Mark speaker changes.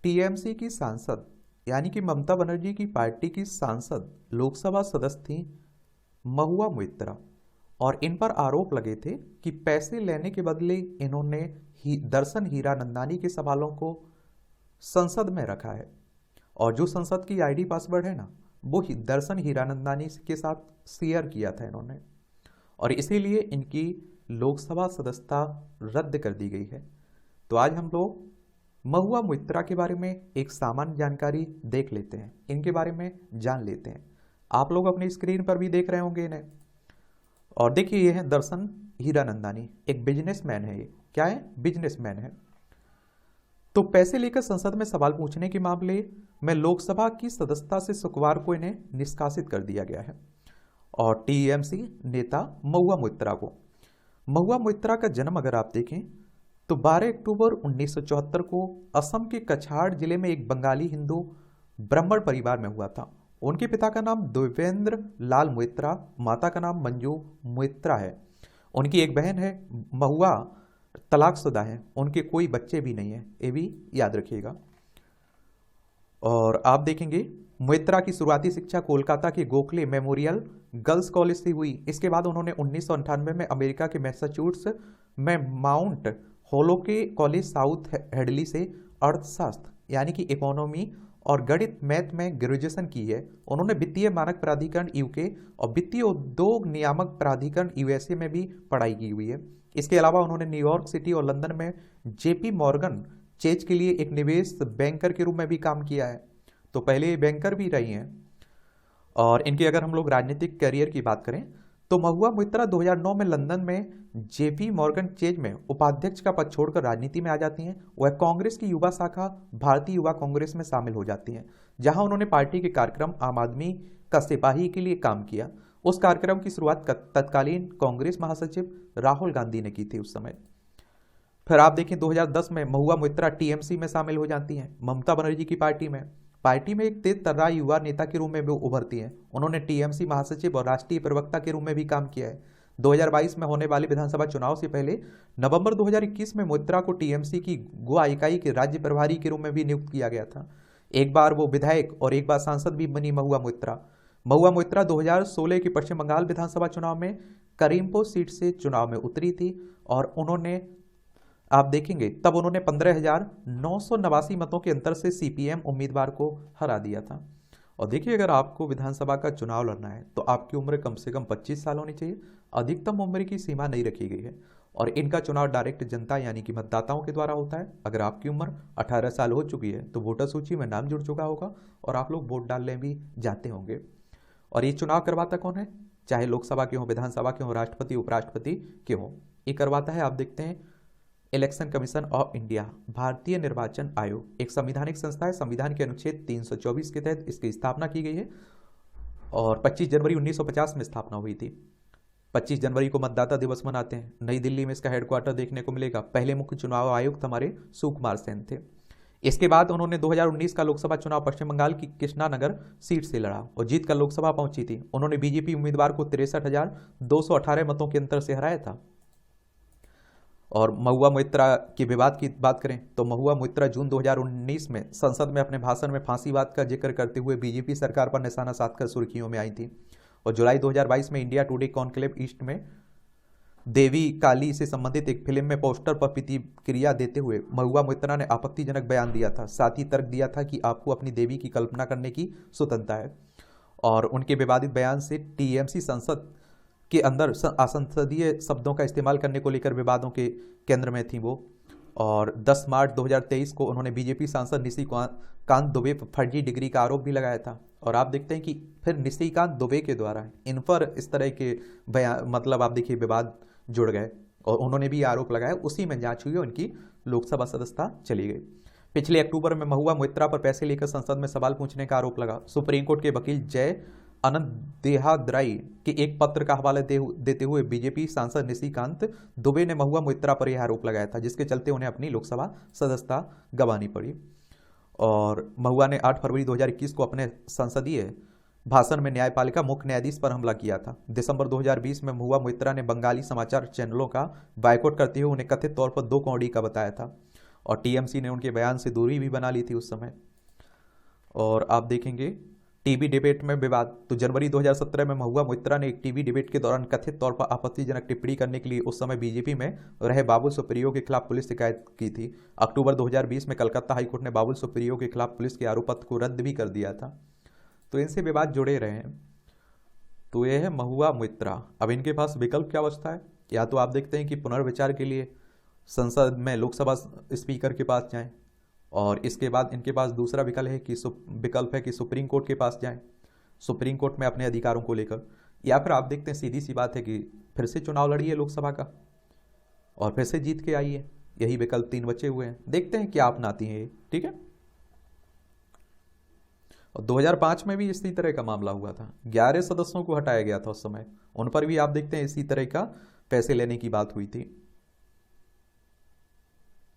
Speaker 1: TMC की सांसद यानी कि ममता बनर्जी की पार्टी की सांसद लोकसभा सदस्य थी महुआ मोइत्रा। और इन पर आरोप लगे थे कि पैसे लेने के बदले इन्होंने दर्शन हीरानंदानी के सवालों को संसद में रखा है। और जो संसद की आईडी पासवर्ड है ना, वो दर्शन हीरानंदानी के साथ शेयर किया था इन्होंने, और इसीलिए इनकी लोकसभा सदस्यता रद्द कर दी गई है। तो आज हम लोग महुआ मोइत्रा के बारे में एक सामान्य जानकारी देख लेते हैं, इनके बारे में जान लेते हैं। आप लोग अपनी स्क्रीन पर भी देख रहे होंगे इन्हें। और देखिए, ये है दर्शन हीरानंदानी, एक बिजनेसमैन है। ये क्या है? बिजनेसमैन है। तो पैसे लेकर संसद में सवाल पूछने के मामले में लोकसभा की सदस्यता से शुक्रवार को इन्हें निष्कासित कर दिया गया है। और टीएमसी नेता महुआ मोइत्रा का जन्म अगर आप देखें तो 12 अक्टूबर 1974 को असम के कछाड़ जिले में एक बंगाली हिंदू ब्राह्मण परिवार में हुआ था। उनके पिता का नाम देवेंद्र लाल मोइत्रा, माता का नाम मंजू मोइत्रा है। उनकी एक बहन है। महुआ तलाकशुदा है, उनके कोई बच्चे भी नहीं है, ये भी याद रखिएगा। और आप देखेंगे मोइत्रा की शुरुआती शिक्षा कोलकाता के गोखले मेमोरियल गर्ल्स कॉलेज से हुई। इसके बाद उन्होंने 1998 में अमेरिका के मैसाचुसेट्स में माउंट होलोके कॉलेज साउथ हेडली से अर्थशास्त्र यानी कि इकोनॉमी और गणित मैथ में ग्रेजुएशन की है। उन्होंने वित्तीय मानक प्राधिकरण यूके और वित्तीय उद्योग नियामक प्राधिकरण यूएसए में भी पढ़ाई की हुई है। इसके अलावा उन्होंने न्यूयॉर्क सिटी और लंदन में जेपी मॉर्गन चेज के लिए एक निवेश बैंकर के रूप में भी काम किया है। तो पहले बैंकर भी रही हैं। और इनके अगर हम लोग राजनीतिक करियर की बात करें तो महुआ मोइत्रा 2009 में लंदन में जेपी मॉर्गन चेज में उपाध्यक्ष का पद छोड़कर राजनीति में आ जाती हैं। वह कांग्रेस की युवा शाखा भारतीय युवा कांग्रेस में शामिल हो जाती हैं, जहां उन्होंने पार्टी के कार्यक्रम आम आदमी का सिपाही के लिए काम किया। उस कार्यक्रम की शुरुआत तत्कालीन कांग्रेस महासचिव राहुल गांधी ने की थी उस समय। फिर आप देखें 2010 में महुआ मोइत्रा टीएमसी में शामिल हो जाती हैं, ममता बनर्जी की पार्टी में एक तेज तर्रार युवा नेता के रूप में भी उभरती हैं। उन्होंने टीएमसी महासचिव और राष्ट्रीय प्रवक्ता के रूप में भी काम किया है। 2022 में होने वाले विधानसभा चुनाव से पहले नवंबर 2021 में मोइत्रा को टीएमसी की गोवा इकाई के राज्य प्रभारी के रूप में भी नियुक्त किया गया था। एक बार वो विधायक और एक बार सांसद भी बनी महुआ मोइत्रा 2016 के पश्चिम बंगाल विधानसभा चुनाव में करीमपुर सीट से चुनाव में उतरी थी। और उन्होंने आप देखेंगे तब उन्होंने 15,989 मतों के अंतर से सीपीएम उम्मीदवार को हरा दिया था। और देखिए, अगर आपको विधानसभा का चुनाव लड़ना है तो आपकी उम्र कम से कम 25 साल होनी चाहिए। अधिकतम उम्र की सीमा नहीं रखी गई है। और इनका चुनाव डायरेक्ट जनता यानी कि मतदाताओं के द्वारा होता है। अगर आपकी उम्र 18 साल हो चुकी है तो वोटर सूची में नाम जुड़ चुका होगा और आप लोग वोट डालने भी जाते होंगे। और ये चुनाव करवाता कौन है? चाहे लोकसभा के हो, विधानसभा के हो, राष्ट्रपति उपराष्ट्रपति के हो, ये करवाता है। आप देखते हैं इलेक्शन कमीशन ऑफ इंडिया, भारतीय निर्वाचन आयोग एक संवैधानिक संस्था है। संविधान के अनुच्छेद 324 के तहत इसकी स्थापना की गई है और 25 जनवरी 1950 में स्थापना हुई थी। 25 जनवरी को मतदाता दिवस मनाते हैं। नई दिल्ली में इसका हेडक्वार्टर देखने को मिलेगा। पहले मुख्य चुनाव आयुक्त हमारे सुकुमार सेन थे। इसके बाद उन्होंने 2019 का लोकसभा चुनाव पश्चिम बंगाल की कृष्णानगर सीट से लड़ा और जीत कर लोकसभा पहुंची थी। उन्होंने बीजेपी उम्मीदवार को 63,218 मतों के अंतर से हराया था। और महुआ मोइत्रा के विवाद की बात करें तो महुआ मोइत्रा जून 2019 में संसद में अपने भाषण में फांसीवाद का जिक्र करते हुए बीजेपी सरकार पर निशाना साधकर सुर्खियों में आई थी। और जुलाई 2022 में इंडिया टुडे कॉन्क्लेव ईस्ट में देवी काली से संबंधित एक फिल्म में पोस्टर पर प्रतिक्रिया देते हुए महुआ मोइत्रा ने आपत्तिजनक बयान दिया था। साथ ही तर्क दिया था कि आपको अपनी देवी की कल्पना करने की स्वतंत्रता है। और उनके विवादित बयान से टीएमसी संसद के अंदर असंसदीय शब्दों का इस्तेमाल करने को लेकर विवादों के केंद्र में थी वो। और 10 मार्च 2023 को उन्होंने बीजेपी सांसद निशिकांत दुबे पर फर्जी डिग्री का आरोप भी लगाया था। और आप देखते हैं कि फिर निशिकांत दुबे के द्वारा इन पर इस तरह के बयान मतलब आप देखिए विवाद जुड़ गए और उन्होंने भी आरोप लगाया। उसी में जांच हुई और उनकी लोकसभा सदस्यता चली गई। पिछले अक्टूबर में महुआ मोइत्रा पर पैसे लेकर संसद में सवाल पूछने का आरोप लगा। सुप्रीम कोर्ट के वकील जय अनंत देहाद्राई के एक पत्र का हवाला देते हुए बीजेपी सांसद निशिकांत दुबे ने महुआ मोइत्रा पर यह आरोप लगाया था, जिसके चलते उन्हें अपनी लोकसभा सदस्यता गंवानी पड़ी। और महुआ ने 8 फरवरी 2021 को अपने संसदीय भाषण में न्यायपालिका मुख्य न्यायाधीश पर हमला किया था। दिसंबर 2020 में महुआ मोइत्रा ने बंगाली समाचार चैनलों का बायकॉट करते हुए उन्हें कथित तौर पर 2 कौड़ी का बताया था। और टीएमसी ने उनके बयान से दूरी भी बना ली थी उस समय। और आप देखेंगे टीवी डिबेट में विवाद, तो जनवरी 2017 में महुआ मोइत्रा ने एक टीवी डिबेट के दौरान कथित तौर पर आपत्तिजनक टिप्पणी करने के लिए उस समय बीजेपी में रहे बाबुल सुप्रियो के खिलाफ पुलिस शिकायत की थी। अक्टूबर 2020 में कलकत्ता हाईकोर्ट ने बाबुल सुप्रियो के खिलाफ पुलिस के आरोप पत्र को रद्द भी कर दिया था। तो इनसे विवाद जुड़े रहे हैं। तो यह है महुआ मोइत्रा। अब इनके पास विकल्प क्या बचता है? या तो आप देखते हैं कि पुनर्विचार के लिए संसद में लोकसभा स्पीकर के पास जाएं, और इसके बाद इनके पास दूसरा विकल्प है कि सुप्रीम कोर्ट के पास जाएं, सुप्रीम कोर्ट में अपने अधिकारों को लेकर, या फिर आप देखते हैं सीधी सी बात है कि फिर से चुनाव लड़िए लोकसभा का और फिर से जीत के आइए। यही विकल्प 3 बचे हुए हैं, देखते हैं क्या अपनाती हैं ये। ठीक है। और 2005 में भी इसी तरह का मामला हुआ था, 11 सदस्यों को हटाया गया था उस समय, उन पर भी आप देखते हैं इसी तरह का पैसे लेने की बात हुई थी।